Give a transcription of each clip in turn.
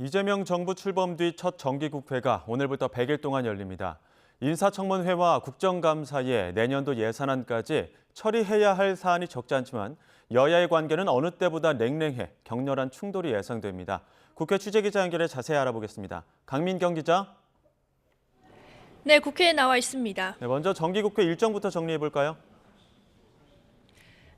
이재명 정부 출범 뒤 첫 정기국회가 오늘부터 100일 동안 열립니다. 인사청문회와 국정감사에 내년도 예산안까지 처리해야 할 사안이 적지 않지만 여야의 관계는 어느 때보다 냉랭해 격렬한 충돌이 예상됩니다. 국회 취재기자 연결해 자세히 알아보겠습니다. 강민경 기자. 네, 국회에 나와 있습니다. 먼저 정기국회 일정부터 정리해 볼까요?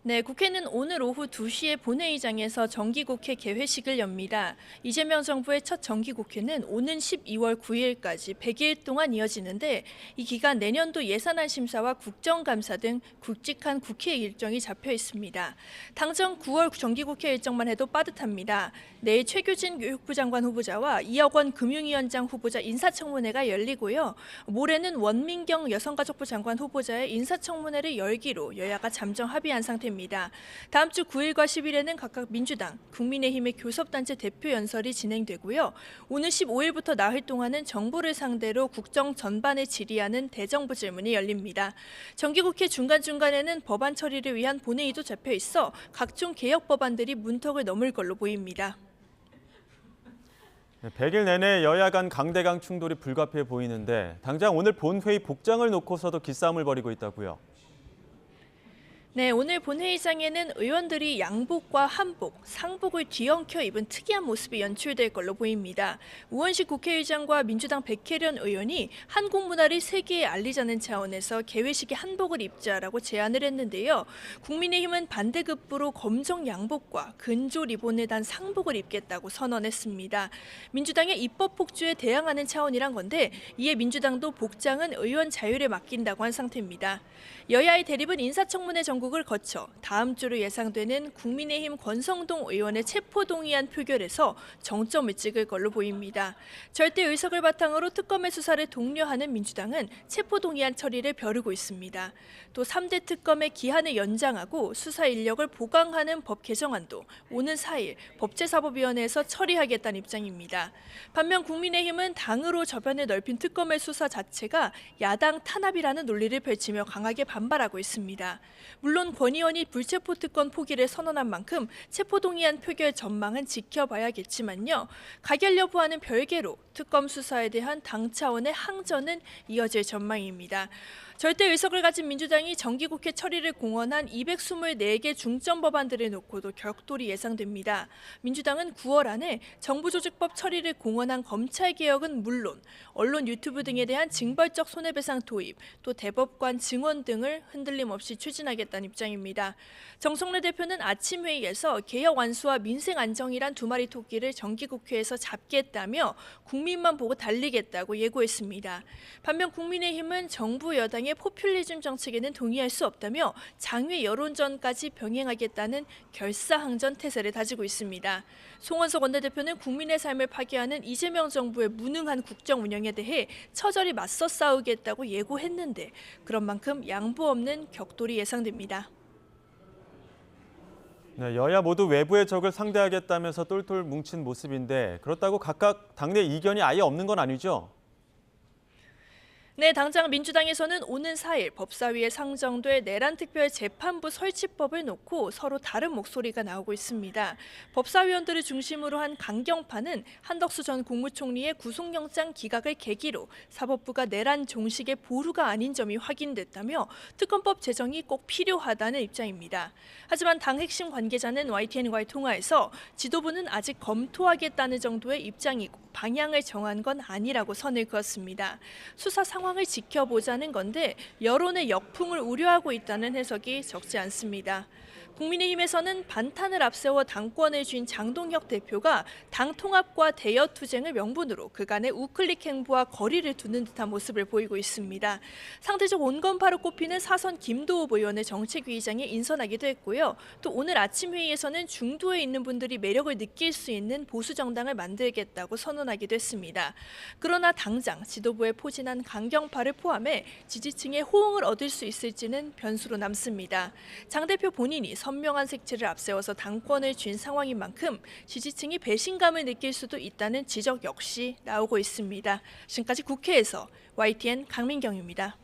네, 국회는 오늘 오후 2시에 본회의장에서 정기국회 개회식을 엽니다. 이재명 정부의 첫 정기국회는 오는 12월 9일까지 100일 동안 이어지는데 이 기간 내년도 예산안 심사와 국정감사 등 굵직한 국회 일정이 잡혀 있습니다. 당장 9월 정기국회 일정만 해도 빠듯합니다. 내일 최규진 교육부 장관 후보자와 이혁원 금융위원장 후보자 인사청문회가 열리고요. 모레는 원민경 여성가족부 장관 후보자의 인사청문회를 열기로 여야가 잠정 합의한 상태입니다. 다음 주 9일과 10일에는 각각 민주당, 국민의힘의 교섭단체 대표 연설이 진행되고요. 오늘 15일부터 나흘 동안은 정부를 상대로 국정 전반을 질의하는 대정부 질문이 열립니다. 정기국회 중간중간에는 법안 처리를 위한 본회의도 잡혀 있어 각종 개혁 법안들이 문턱을 넘을 걸로 보입니다. 100일 내내 여야 간 강대강 충돌이 불가피해 보이는데 당장 오늘 본회의 복장을 놓고서도 기싸움을 벌이고 있다고요. 네, 오늘 본회의장에는 의원들이 양복과 한복, 상복을 뒤엉켜 입은 특이한 모습이 연출될 걸로 보입니다. 우원식 국회의장과 민주당 백혜련 의원이 한국 문화를 세계에 알리자는 차원에서 개회식에 한복을 입자라고 제안을 했는데요. 국민의힘은 반대급부로 검정 양복과 근조 리본을 단 상복을 입겠다고 선언했습니다. 민주당의 입법 폭주에 대항하는 차원이란 건데 이에 민주당도 복장은 의원 자율에 맡긴다고 한 상태입니다. 여야의 대립은 인사청문회 전국을 거쳐 다음 주로 예상되는 국민의힘 권성동 의원의 체포동의안 표결에서 정점을 찍을 걸로 보입니다. 절대 의석을 바탕으로 특검의 수사를 독려하는 민주당은 체포동의안 처리를 벼르고 있습니다. 또 3대 특검의 기한을 연장하고 수사 인력을 보강하는 법 개정안도 오는 4일 법제사법위원회에서 처리하겠다는 입장입니다. 반면 국민의힘은 당으로 저변을 넓힌 특검의 수사 자체가 야당 탄압이라는 논리를 펼치며 강하게 반발하고 있습니다. 물론 권 의원이 불체포 특권 포기를 선언한 만큼 체포동의안 표결 전망은 지켜봐야겠지만요. 가결 여부와는 별개로 특검 수사에 대한 당 차원의 항전은 이어질 전망입니다. 절대 의석을 가진 민주당이 정기국회 처리를 공언한 224개 중점 법안들을 놓고도 격돌이 예상됩니다. 민주당은 9월 안에 정부조직법 처리를 공언한 검찰개혁은 물론 언론 유튜브 등에 대한 징벌적 손해배상 도입, 또 대법관 증언 등을 흔들림 없이 추진하겠다는 입장입니다. 정성래 대표는 아침 회의에서 개혁 완수와 민생 안정이란 두 마리 토끼를 정기국회에서 잡겠다며 국민만 보고 달리겠다고 예고했습니다. 반면 국민의힘은 정부 여당의 포퓰리즘 정책에는 동의할 수 없다며 장외 여론전까지 병행하겠다는 결사항전 태세를 다지고 있습니다. 송원석 원내대표는 국민의 삶을 파괴하는 이재명 정부의 무능한 국정 운영에 대해 처절히 맞서 싸우겠다고 예고했는데 그런 만큼 양보 없는 격돌이 예상됩니다. 네, 여야 모두 외부의 적을 상대하겠다면서 똘똘 뭉친 모습인데 그렇다고 각각 당내 이견이 아예 없는 건 아니죠? 네, 당장 민주당에서는 오는 4일 법사위에 상정될 내란특별 재판부 설치법을 놓고 서로 다른 목소리가 나오고 있습니다. 법사위원들을 중심으로 한 강경파는 한덕수 전 국무총리의 구속영장 기각을 계기로 사법부가 내란 종식의 보루가 아닌 점이 확인됐다며 특검법 제정이 꼭 필요하다는 입장입니다. 하지만 당 핵심 관계자는 YTN과의 통화에서 지도부는 아직 검토하겠다는 정도의 입장이고 방향을 정한 건 아니라고 선을 그었습니다. 수사 상황을 지켜보자는 건데 여론의 역풍을 우려하고 있다는 해석이 적지 않습니다. 국민의힘에서는 반탄을 앞세워 당권을 쥔 장동혁 대표가 당 통합과 대여 투쟁을 명분으로 그간의 우클릭 행보와 거리를 두는 듯한 모습을 보이고 있습니다. 상대적 온건파로 꼽히는 사선 김도읍 의원을 정책위의장에 인선하기도 했고요. 또 오늘 아침 회의에서는 중도에 있는 분들이 매력을 느낄 수 있는 보수 정당을 만들겠다고 선언하기도 했습니다. 그러나 당장 지도부에 포진한 강경파를 포함해 지지층의 호응을 얻을 수 있을지는 변수로 남습니다. 장 대표 본인이 선명한 색채를 앞세워서 당권을 쥔 상황인 만큼 지지층이 배신감을 느낄 수도 있다는 지적 역시 나오고 있습니다. 지금까지 국회에서 YTN 강민경입니다.